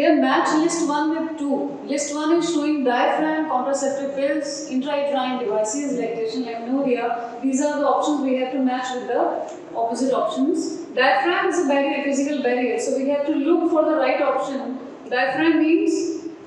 Here match list 1 with 2. List 1 is showing diaphragm, contraceptive pills, intrauterine devices, lactation, amenorrhea. These are the options we have to match with the opposite options. Diaphragm is a barrier, physical barrier, so we have to look for the right option. Diaphragm means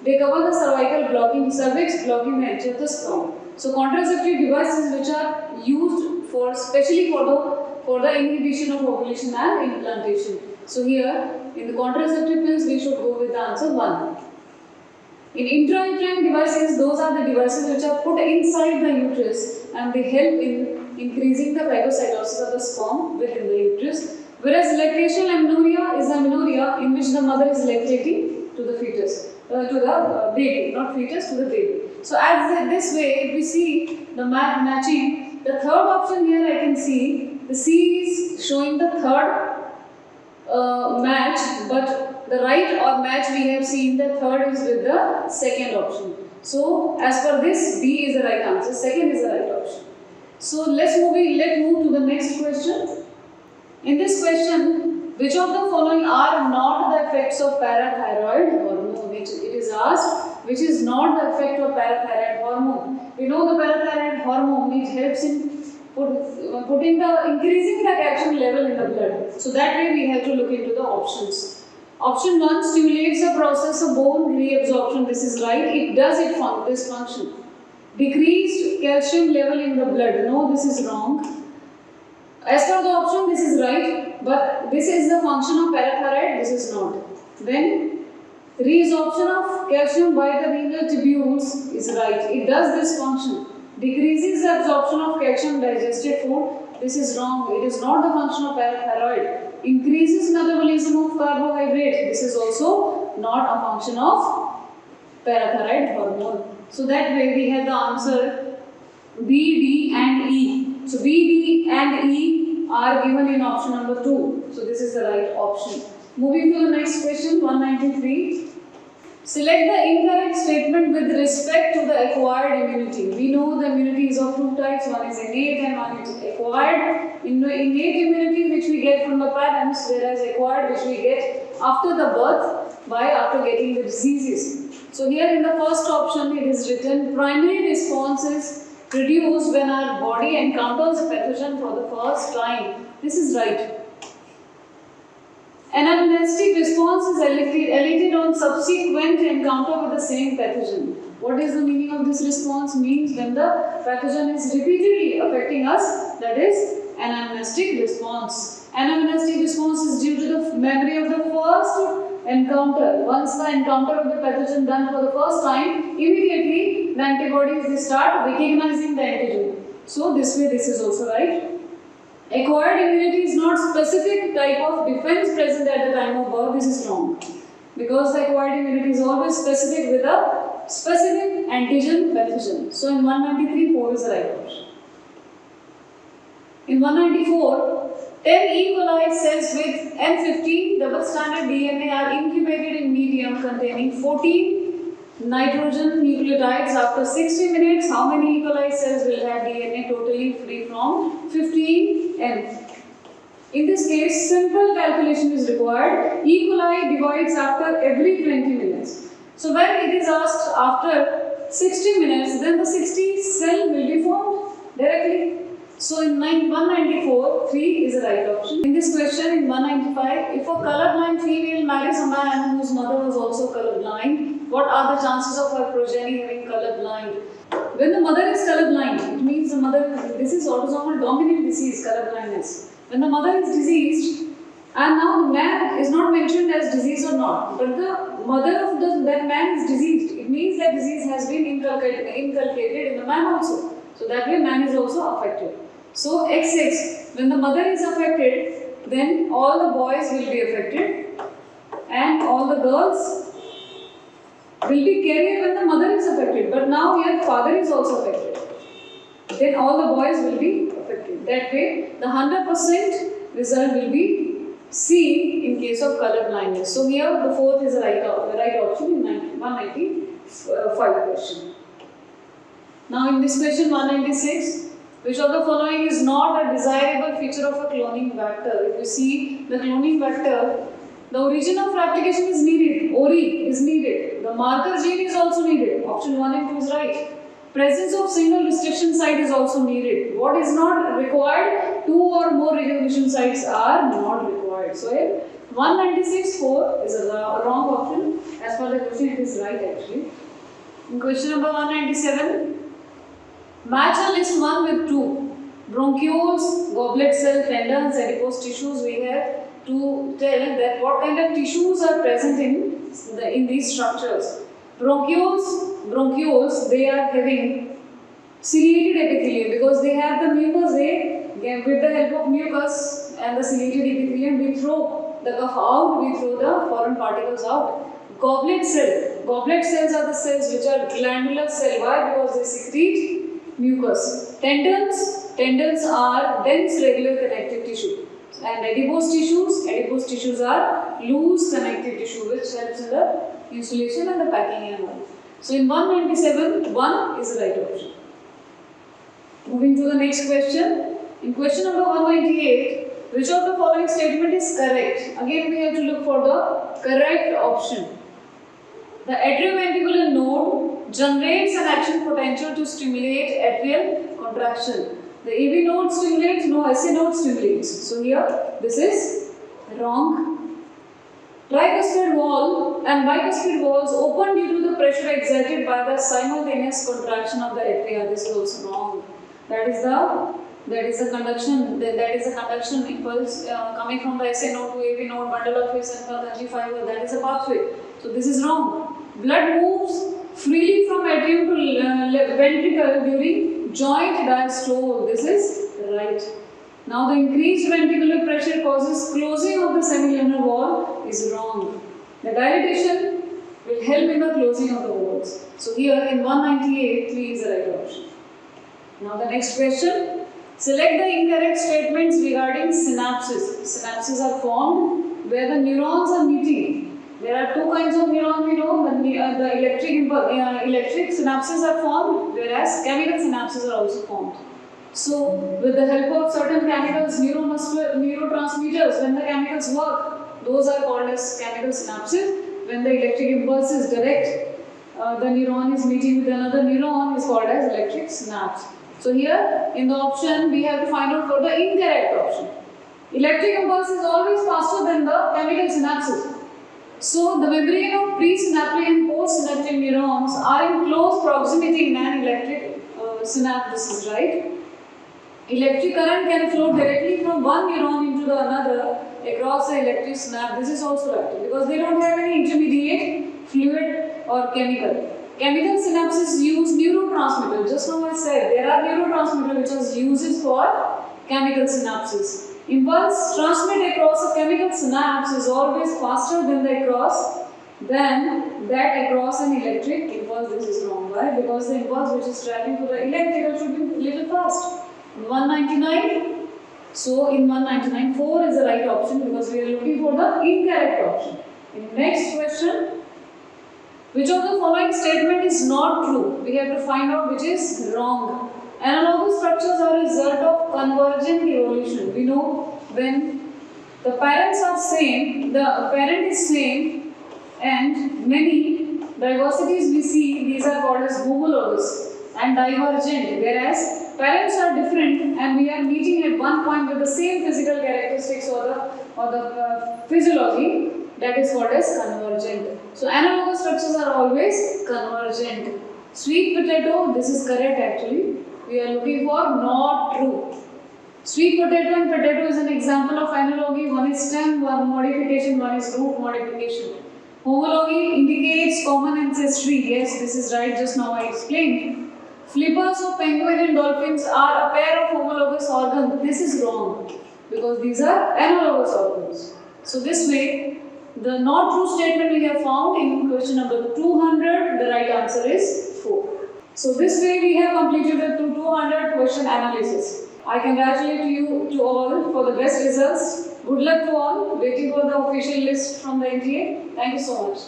they cover the cervical blocking, cervix blocking the entry of the sperm. So contraceptive devices which are used for especially for the inhibition of ovulation and implantation. So here in the contraceptive pills we should go with the answer 1. In intrauterine devices, those are the devices which are put inside the uterus and they help in increasing the phagocytosis of the sperm within the uterus. Whereas lactation amenorrhea is amenorrhea in which the mother is lactating to the fetus, to the baby, not fetus, to the baby. So as this way, if we see the matching, the third option here I can see, the C is showing the third match, but the right or match we have seen the third is with the second option. So as per this, B is the right answer, second is the right option. So let's move to the next question. In this question, which of the following are not the effects of parathyroid hormone? Which it is asked, which is not the effect of parathyroid hormone. We know the parathyroid hormone, it helps in increasing the calcium level in the blood. So that way we have to look into the options. Option 1 stimulates the process of bone reabsorption. This is right. It does this function. Decreased calcium level in the blood. No, this is wrong. As per the option, this is right, but this is the function of parathyroid, this is not. Then, reabsorption of calcium by the renal tubules is right. It does this function. Decreases the absorption of calcium digested food, this is wrong. It is not the function of parathyroid. Increases metabolism of carbohydrate, this is also not a function of parathyroid hormone. So that way we have the answer B, D and E. So B, D and E are given in option number 2. So this is the right option. Moving to the next question, 193. Select the incorrect statement with respect to the acquired immunity. We know the immunity is of two types. One is innate and one is acquired. Innate immunity which we get from the parents, whereas acquired which we get after the birth after getting the diseases. So here in the first option it is written primary response is produced when our body encounters a pathogen for the first time. This is right. An anamnestic response is elicited on subsequent encounter with the same pathogen. What is the meaning of this response? Means when the pathogen is repeatedly affecting us, that is an anamnestic response. Anamnestic response is due to the memory of the first encounter. Once the encounter of the pathogen done for the first time, immediately the antibodies they start recognizing the antigen. So this way this is also right. Acquired immunity is not specific type of defense present at the time of birth. This is wrong. Because the acquired immunity is always specific with a specific antigen pathogen. So in 193, 4 is the right option. In 194, 10 E. coli cells with N50 double stranded DNA are incubated in medium containing 14 nitrogen nucleotides. After 60 minutes, how many E. coli cells will have DNA totally free from 15 N? In this case, simple calculation is required. E. coli divides after every 20 minutes. So when it is asked after 60 minutes, then the 60 cell will be formed directly. So in 194, 3 is the right option. In this question, in 195, if a colorblind female marries a man whose mother was also colorblind, what are the chances of her progeny having colorblind? When the mother is colorblind, it means the mother, this is autosomal dominant disease, colorblindness. When the mother is diseased, and now the man is not mentioned as disease or not, but the mother of that man is diseased, it means that disease has been inculcated in the man also. So that way man is also affected. So XX, when the mother is affected, then all the boys will be affected and all the girls will be carrier when the mother is affected. But now here father is also affected. Then all the boys will be affected. That way the 100% result will be C in case of color blindness. So here the fourth is the right option in 195 question. Now in this question 196, which of the following is not a desirable feature of a cloning vector? If you see the cloning vector, the origin of replication is needed. Ori The marker gene is also needed. Option 1 and 2 is right. Presence of single restriction site is also needed. What is not required? 2 or more recognition sites are not required. So 196.4 is a wrong option. As per the question, it is right actually. In question number 197, match a list 1 with 2. Bronchioles, goblet cell, tendons, adipose tissues. We have to tell that what kind of tissues are present in these structures. Bronchioles, they are having ciliated epithelium because they have the mucus. With the help of mucus and the ciliated epithelium, we throw the cough out, we throw the foreign particles out. Goblet cells are the cells which are glandular cell. Why? Because they secrete mucus. Tendons are dense regular connective tissue. And adipose tissues are loose connective tissue which helps in the insulation and the packing and all. So in 197, 1 is the right option. Moving to the next question. In question number 198, which of the following statement is correct? Again we have to look for the correct option. The atrioventricular node generates an action potential to stimulate atrial contraction. The AV node stimulates, no SA node stimulates. So here this is wrong. Tricuspid wall and bicuspid walls open due to the pressure exerted by the simultaneous contraction of the atria. This is also wrong. That is a conduction impulse coming from the SA node to AV node, bundle of his and Golgi fiber. That is a pathway. So this is wrong. Blood moves freely from atrium to ventricle during joint diastole. This is right. Now the increased ventricular pressure causes closing of the semilunar wall is wrong. The dilatation will help in the closing of the walls. So here in 198, 3 is the right option. Now the next question. Select the incorrect statements regarding synapses. Synapses are formed where the neurons are meeting. There are two kinds of neurons we know. The electric synapses are formed, whereas chemical synapses are also formed. So, with the help of certain chemicals, neurotransmitters, when the chemicals work, those are called as chemical synapses. When the electric impulse is direct, the neuron is meeting with another neuron is called as electric synapse. So here, in the option, we have to find out for the incorrect option. Electric impulse is always faster than the chemical synapses. So, the membrane of presynaptic and postsynaptic neurons are in close proximity in an electric synapse. This is right. Electric current can flow directly from one neuron into the another across the electric synapse. This is also right because they don't have any intermediate fluid or chemical. Chemical synapses use neurotransmitters. Just now I said there are neurotransmitters which are used for chemical synapses. Impulse transmitted across a chemical synapse is always faster than that across an electric impulse. This is wrong. Why? Because the impulse which is traveling to the electrical should be little fast. 199. So in 199, 4 is the right option because we are looking for the incorrect option. In next question, which of the following statement is not true? We have to find out which is wrong. Analogous structures are a result of convergent evolution. We know when the parents are same, the parent is same, and many diversities we see, these are called as homologous and divergent, whereas parents are different and we are meeting at one point with the same physical characteristics or the physiology, that is called as convergent. So analogous structures are always convergent. Sweet potato, this is correct actually. We are looking for not true. Sweet potato and potato is an example of analogy. One is stem modification, one is root modification. Homology indicates common ancestry. Yes, this is right. Just now I explained. Flippers of penguin and dolphins are a pair of homologous organs. This is wrong because these are analogous organs. So this way, the not true statement we have found in question number 200. The right answer is 4. So this way we have completed the 200 question analysis. I congratulate you to all for the best results. Good luck to all. Waiting for the official list from the NTA. Thank you so much.